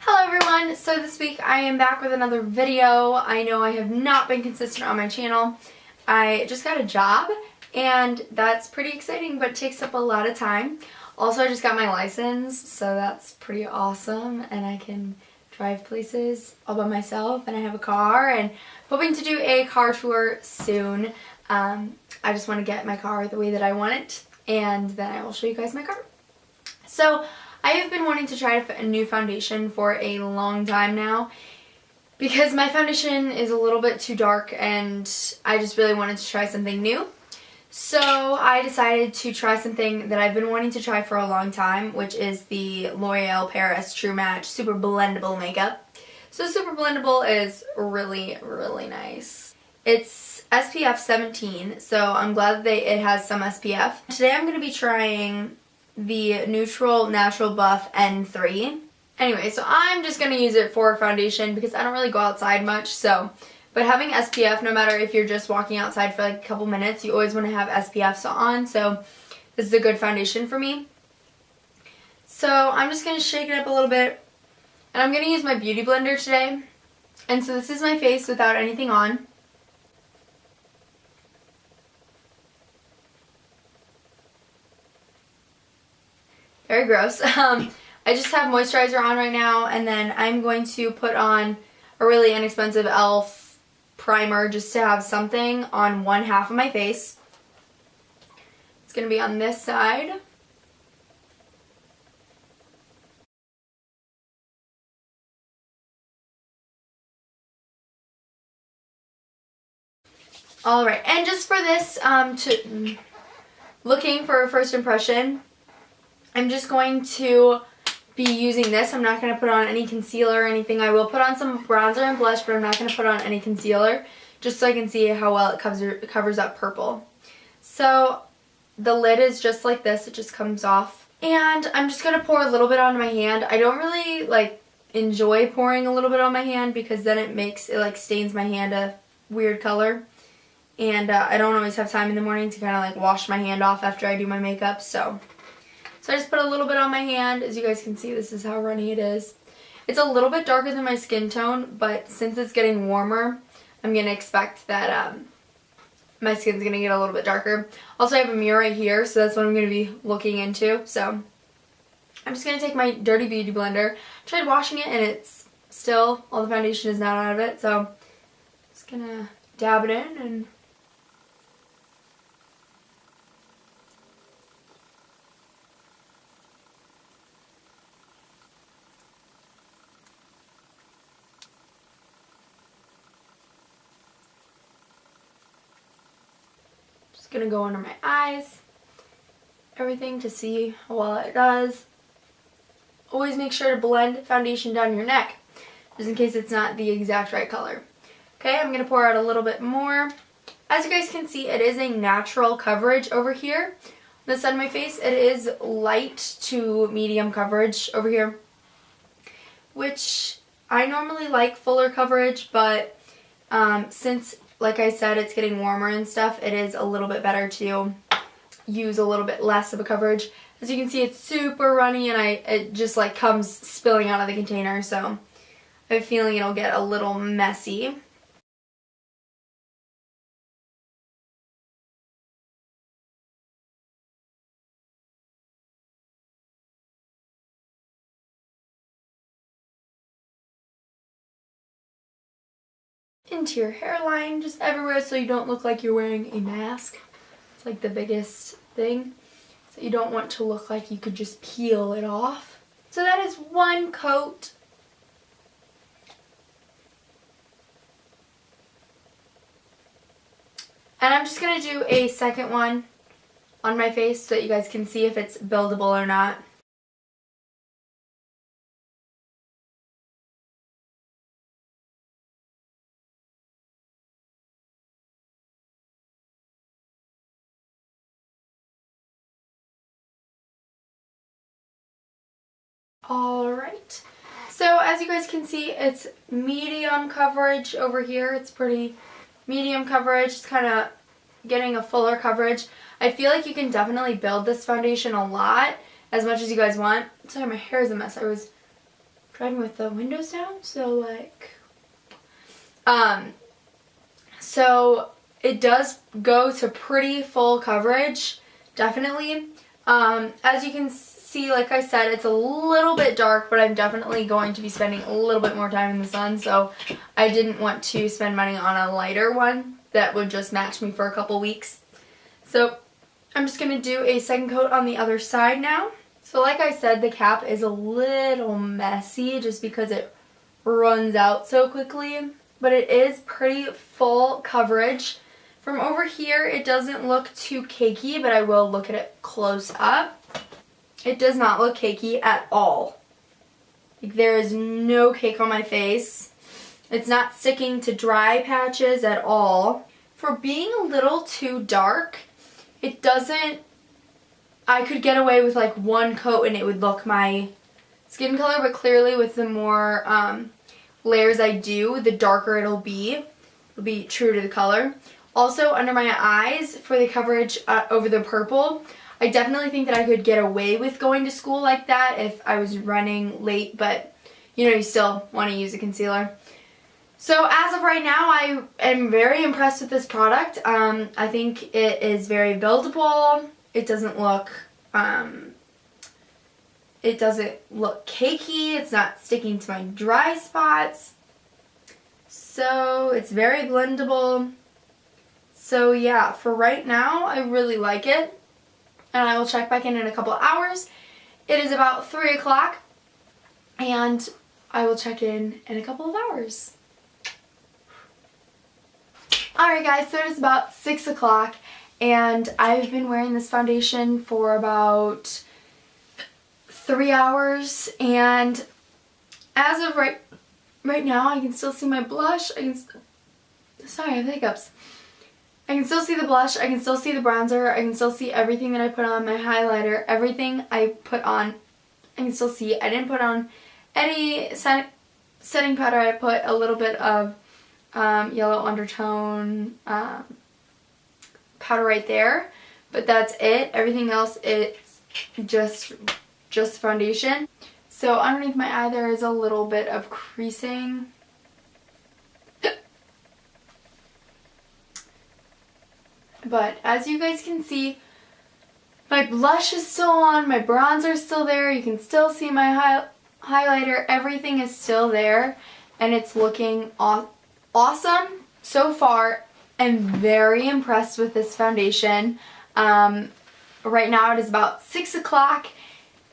Hello everyone, so this week I am back with another video. I know I have not been consistent on my channel. I just got a job and that's pretty exciting, but it takes up a lot of time. Also, I just got my license, so that's pretty awesome, and I can drive places all by myself, and I have a car, and hoping to do a car tour soon. I just want to get my car the way that I want it, and then I will show you guys my car. So I have been wanting to try a new foundation for a long time now because my foundation is a little bit too dark and I just really wanted to try something new. So I decided to try something that I've been wanting to try for a long time, which is the L'Oreal Paris True Match Super Blendable Makeup. So Super Blendable is really, really nice. It's SPF 17, so I'm glad that it has some SPF. Today I'm going to be trying the Neutral Natural Buff N3. Anyway, so I'm just going to use it for foundation because I don't really go outside much, so. But having SPF, no matter if you're just walking outside for like a couple minutes, you always want to have SPF on, so this is a good foundation for me. So I'm just going to shake it up a little bit, and I'm going to use my beauty blender today. And so this is my face without anything on. Very gross. I just have moisturizer on right now, and then I'm going to put on a really inexpensive e.l.f. primer just to have something on one half of my face. It's going to be on this side. Alright, and just for this, looking for a first impression, I'm just going to be using this. I'm not going to put on any concealer or anything. I will put on some bronzer and blush, but I'm not going to put on any concealer, just so I can see how well it covers up purple. So the lid is just like this. It just comes off. And I'm just going to pour a little bit onto my hand. I don't really enjoy pouring a little bit on my hand because then it stains my hand a weird color. And I don't always have time in the morning to kind of wash my hand off after I do my makeup, so I just put a little bit on my hand. As you guys can see, this is how runny it is. It's a little bit darker than my skin tone, but since it's getting warmer, I'm going to expect that my skin's going to get a little bit darker. Also, I have a mirror right here, so that's what I'm going to be looking into. So I'm just going to take my dirty beauty blender. I tried washing it, and it's still, all the foundation is not out of it. So I'm just going to dab it in and going to go under my eyes, everything, to see how well it does. Always make sure to blend foundation down your neck, just in case it's not the exact right color. Okay, I'm going to pour out a little bit more. As you guys can see, it is a natural coverage over here. On the side of my face, it is light to medium coverage over here, which I normally like fuller coverage, but since, like I said, it's getting warmer and stuff, it is a little bit better to use a little bit less of a coverage. As you can see, it's super runny and it just comes spilling out of the container, so I have a feeling it'll get a little messy. Into your hairline, just everywhere, so you don't look like you're wearing a mask. It's like the biggest thing. So you don't want to look like you could just peel it off. So that is one coat. And I'm just going to do a second one on my face so that you guys can see if it's buildable or not. Alright, so as you guys can see, it's medium coverage over here. It's pretty medium coverage. It's kind of getting a fuller coverage. I feel like you can definitely build this foundation a lot, as much as you guys want. Sorry, my hair is a mess. I was driving with the windows down, so like, so it does go to pretty full coverage, definitely. As you can see, like I said, it's a little bit dark, but I'm definitely going to be spending a little bit more time in the sun, so I didn't want to spend money on a lighter one that would just match me for a couple weeks. So I'm just going to do a second coat on the other side now. So like I said, the cap is a little messy just because it runs out so quickly, but it is pretty full coverage. From over here, it doesn't look too cakey, but I will look at it close up. It does not look cakey at all. Like, there is no cake on my face. It's not sticking to dry patches at all. For being a little too dark, it doesn't, I could get away with like one coat and it would look my skin color, but clearly with the more layers I do, the darker it'll be. It'll be true to the color. Also, under my eyes, for the coverage over the purple, I definitely think that I could get away with going to school like that if I was running late, but you know, you still want to use a concealer. So as of right now, I am very impressed with this product. I think it is very buildable. It doesn't look cakey. It's not sticking to my dry spots. So it's very blendable. So yeah, for right now, I really like it. And I will check back in a couple of hours. It is about 3 o'clock. And I will check in a couple of hours. Alright guys, so it is about 6 o'clock. And I've been wearing this foundation for about 3 hours. And as of right now, I can still see my blush. Sorry, I have hiccups. I can still see the blush, I can still see the bronzer, I can still see everything that I put on, my highlighter, everything I put on, I can still see. I didn't put on any setting powder. I put a little bit of yellow undertone powder right there, but that's it. Everything else is just foundation. So underneath my eye there is a little bit of creasing. But as you guys can see, my blush is still on, my bronzer is still there, you can still see my highlighter, everything is still there, and it's looking awesome so far. I'm very impressed with this foundation. Right now it is about 6 o'clock,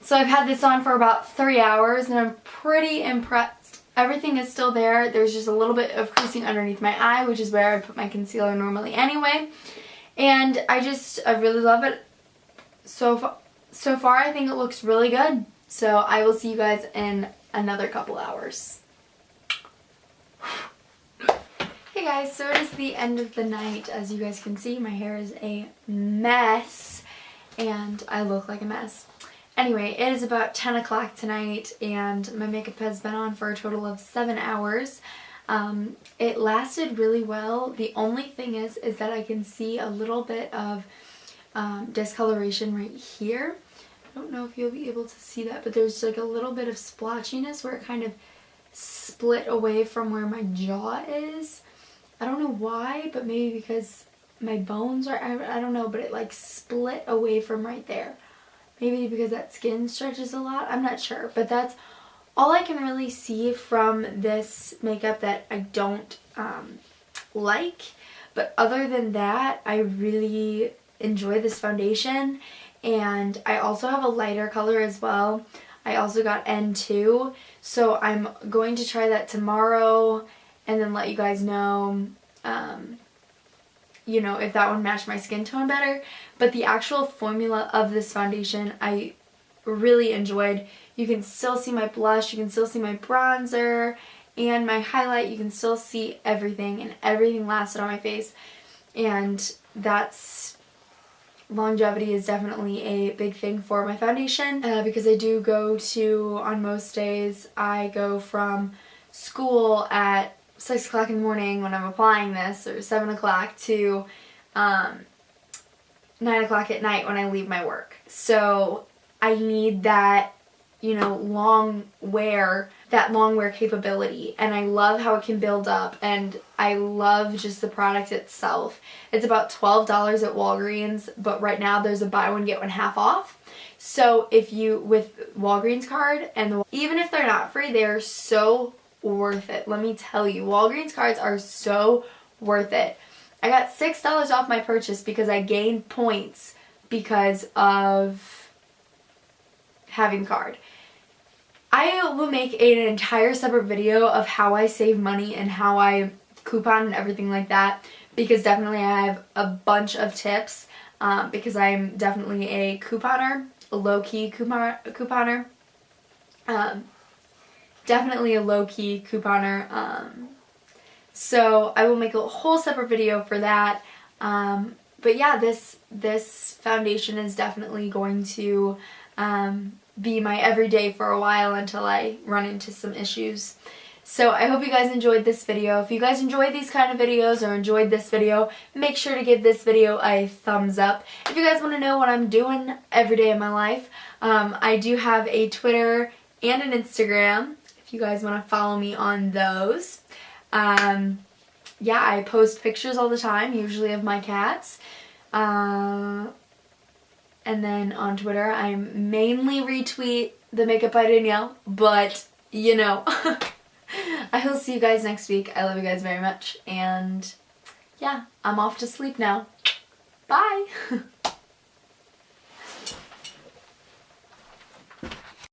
so I've had this on for about 3 hours, and I'm pretty impressed. Everything is still there. There's just a little bit of creasing underneath my eye, which is where I put my concealer normally anyway. And I really love it. So far I think it looks really good. So I will see you guys in another couple hours. Hey guys, so it is the end of the night. As you guys can see, my hair is a mess and I look like a mess. Anyway, it is about 10 o'clock tonight and my makeup has been on for a total of 7 hours. It lasted really well. The only thing is that I can see a little bit of discoloration right here. I don't know if you'll be able to see that, but there's like a little bit of splotchiness where it kind of split away from where my jaw is. I don't know why, but maybe because my bones are, I don't know, but it like split away from right there. Maybe because that skin stretches a lot. I'm not sure, but that's all I can really see from this makeup that I don't like. But other than that, I really enjoy this foundation. And I also have a lighter color as well. I also got N2. So I'm going to try that tomorrow and then let you guys know, you know, if that one matched my skin tone better. But the actual formula of this foundation, I really enjoyed. You can still see my blush, you can still see my bronzer, and my highlight. You can still see everything, and everything lasted on my face. And that's, longevity is definitely a big thing for my foundation, because I do go to, on most days, I go from school at 6 o'clock in the morning when I'm applying this, or 7 o'clock, to 9 o'clock at night when I leave my work. So I need that, you know, long wear that long wear capability, and I love how it can build up, and I love just the product itself. It's about $12 at Walgreens, but right now there's a buy one get one half off. So if you, with Walgreens card, and even if they're not free, they're so worth it. Let me tell you, Walgreens cards are so worth it. I got $6 off my purchase because I gained points because of having the card. I will make an entire separate video of how I save money and how I coupon and everything like that, because definitely I have a bunch of tips, because I'm definitely a couponer, a low-key couponer. Definitely a low-key couponer. So I will make a whole separate video for that. But yeah, this foundation is definitely going to be my everyday for a while until I run into some issues. So I hope you guys enjoyed this video. If you guys enjoy these kind of videos or enjoyed this video, make sure to give this video a thumbs up. If you guys want to know what I'm doing every day of my life, I do have a Twitter and an Instagram if you guys want to follow me on those. Yeah, I post pictures all the time, usually of my cats. And then on Twitter, I mainly retweet the makeup by Danielle, but you know. I will see you guys next week. I love you guys very much, and yeah, I'm off to sleep now. Bye!